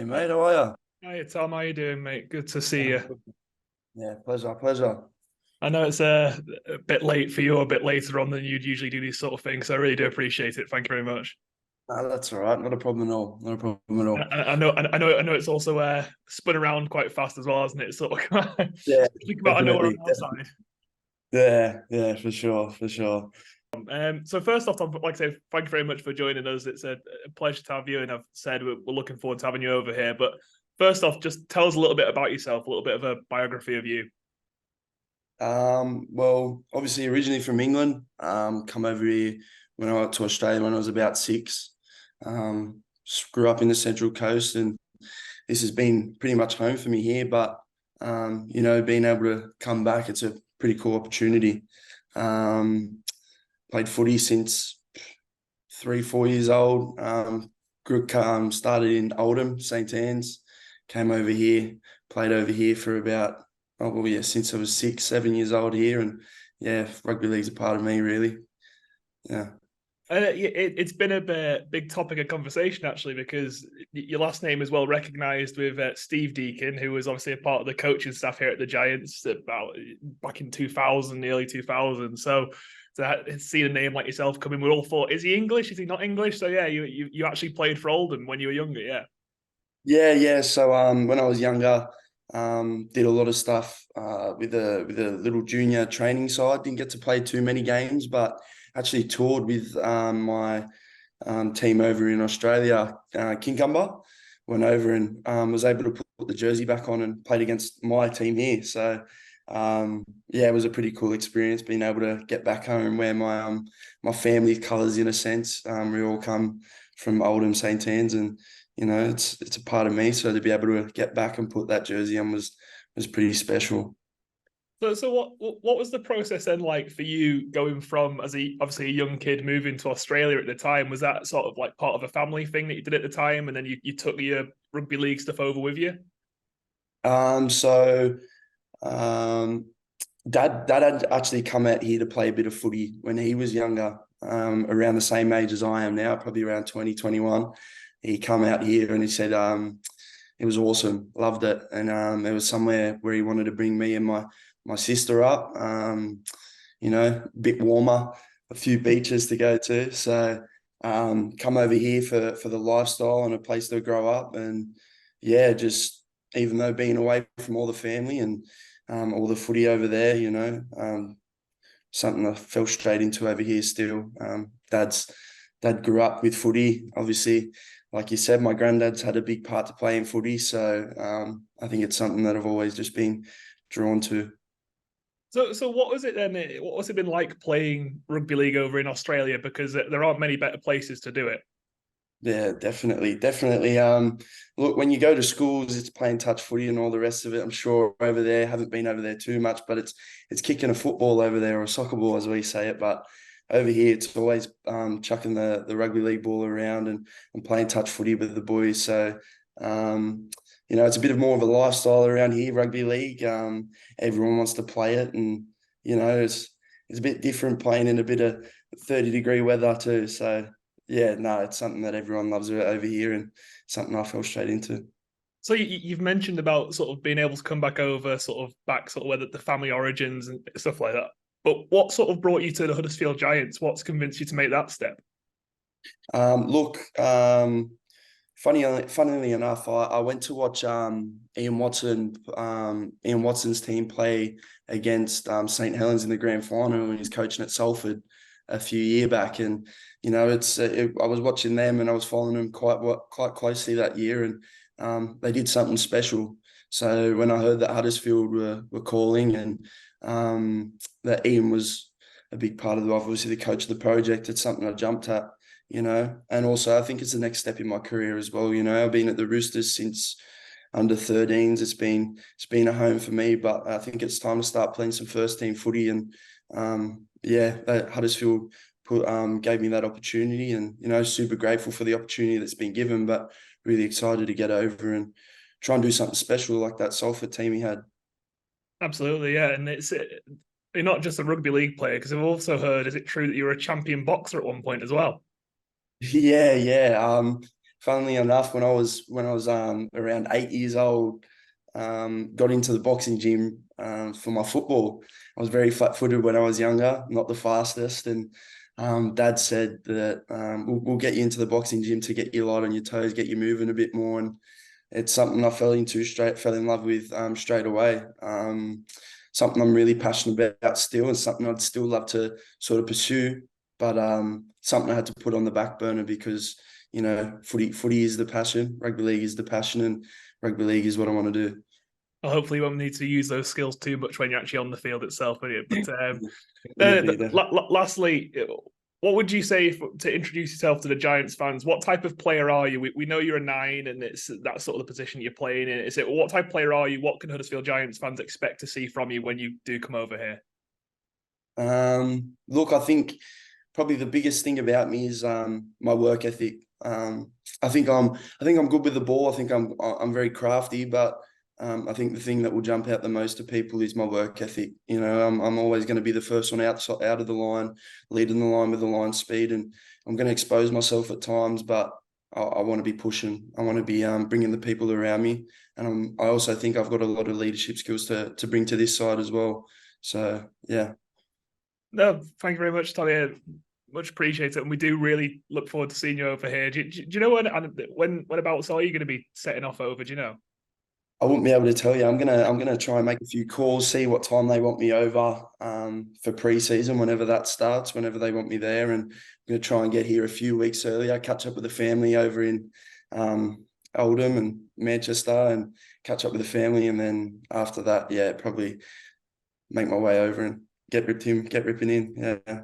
mate. How are Hi Tom, how you doing, mate? Good to see you. you? Yeah, pleasure, pleasure. I know it's a bit late for you, a bit later on than you'd usually do these sort of things, so I really do appreciate it. Thank you very much. No, that's all right. Not a problem at all. Not a problem at I, all. I know it's also spun around quite fast as well, hasn't it? Sort of, Yeah, think about an hour on definitely. our side. Yeah, yeah, for sure, for sure. So first off, Tom, like I say, thank you very much for joining us. It's a pleasure to have you, and I've said we're looking forward to having you over here. But first off, just tell us a little bit about yourself, a little bit of a biography of you. Well, obviously originally from England. Come over here when I went to Australia when I was about six. Grew up in the Central Coast, and this has been pretty much home for me here. But being able to come back, it's a pretty cool opportunity. Played footy since 3, 4 years old. Started in Oldham, St. Anne's, came over here, played over here for about, since I was 6, 7 years old here. And yeah, rugby league's a part of me, really. Yeah. It's been a big topic of conversation actually because your last name is well recognised with Steve Deakin, who was obviously a part of the coaching staff here at the Giants about back in 2000, the early 2000s. So to see a name like yourself come in, we all thought, is he English? Is he not English? So yeah, you actually played for Oldham when you were younger, yeah. Yeah, yeah. So when I was younger, did a lot of stuff with a little junior training side. Didn't get to play too many games, but actually toured with my team over in Australia, Kincumber. Went over and was able to put the jersey back on and played against my team here. So yeah, it was a pretty cool experience being able to get back home and wear my family colours in a sense. We all come from Oldham St. Anne's, and it's a part of me. So to be able to get back and put that jersey on was pretty special. So what was the process then like for you going from as obviously a young kid moving to Australia at the time? Was that sort of like part of a family thing that you did at the time, and then you took your rugby league stuff over with you? So um, Dad had actually come out here to play a bit of footy when he was younger, around the same age as I am now, probably around 2021. He come out here and he said it was awesome, loved it, and it was somewhere where he wanted to bring me and my sister up. A bit warmer, a few beaches to go to. So come over here for the lifestyle and a place to grow up. And yeah, just even though being away from all the family and all the footy over there, something I fell straight into over here still. Dad grew up with footy, obviously. Like you said, my granddad's had a big part to play in footy. So I think it's something that I've always just been drawn to. So what was it then? What was it been like playing rugby league over in Australia? Because there aren't many better places to do it. Yeah, definitely, definitely. Look, when you go to schools, it's playing touch footy and all the rest of it. I'm sure over there, haven't been over there too much, but it's kicking a football over there or a soccer ball as we say it. But over here, it's always chucking the rugby league ball around and playing touch footy with the boys. So it's a bit of more of a lifestyle around here, rugby league. Everyone wants to play it, and it's a bit different playing in a bit of 30-degree weather too. So yeah, no, it's something that everyone loves over here and something I fell straight into. So you've mentioned about sort of being able to come back over, sort of back, sort of whether the family origins and stuff like that. But what sort of brought you to the Huddersfield Giants? What's convinced you to make that step? Look, funnily enough, I went to watch Ian Watson's team play against St. Helens in the grand final when he's coaching at Salford a few years back, and I was watching them and I was following them quite closely that year, and they did something special. So when I heard that Huddersfield were calling and that Ian was a big part of obviously the coach of the project, it's something I jumped at. And also I think it's the next step in my career as well. I've been at the Roosters since under 13s. It's been a home for me, but I think it's time to start playing some first team footy. And Huddersfield gave me that opportunity, and super grateful for the opportunity that's been given, but really excited to get over and try and do something special like that Salford team he had. Absolutely, yeah. And you're not just a rugby league player, because I've also heard, is it true that you were a champion boxer at one point as well? Yeah, yeah. funnily enough, when I was around 8 years old, got into the boxing gym for my football. I was very flat-footed when I was younger, not the fastest, and Dad said that we'll get you into the boxing gym to get you light on your toes, get you moving a bit more, and it's something I fell in love with straight away. Something I'm really passionate about still, and something I'd still love to sort of pursue, but something I had to put on the back burner because footy is the passion, rugby league is the passion, and rugby league is what I want to do. Well, hopefully, you won't need to use those skills too much when you're actually on the field itself. But Definitely. lastly, what would you say to introduce yourself to the Giants fans? What type of player are you? We know you're a 9, and it's that sort of the position you're playing in. Is it what type of player are you? What can Huddersfield Giants fans expect to see from you when you do come over here? Look, I think probably the biggest thing about me is my work ethic. I think I'm good with the ball. I think I'm very crafty, but I think the thing that will jump out the most to people is my work ethic. I'm always going to be the first one out of the line, leading the line with the line speed, and I'm going to expose myself at times, but I want to be pushing. I want to be bringing the people around me, and I also think I've got a lot of leadership skills to bring to this side as well. So yeah. No, thank you very much, Tommy. Much appreciated, and we do really look forward to seeing you over here. Do you know when about are you going to be setting off over? Do you know? I wouldn't be able to tell you. I'm gonna try and make a few calls, see what time they want me over for pre-season, whenever that starts, whenever they want me there, and I'm gonna try and get here a few weeks earlier, catch up with the family over in Oldham and Manchester, and catch up with the family, and then after that, yeah, probably make my way over and get ripping in. Yeah.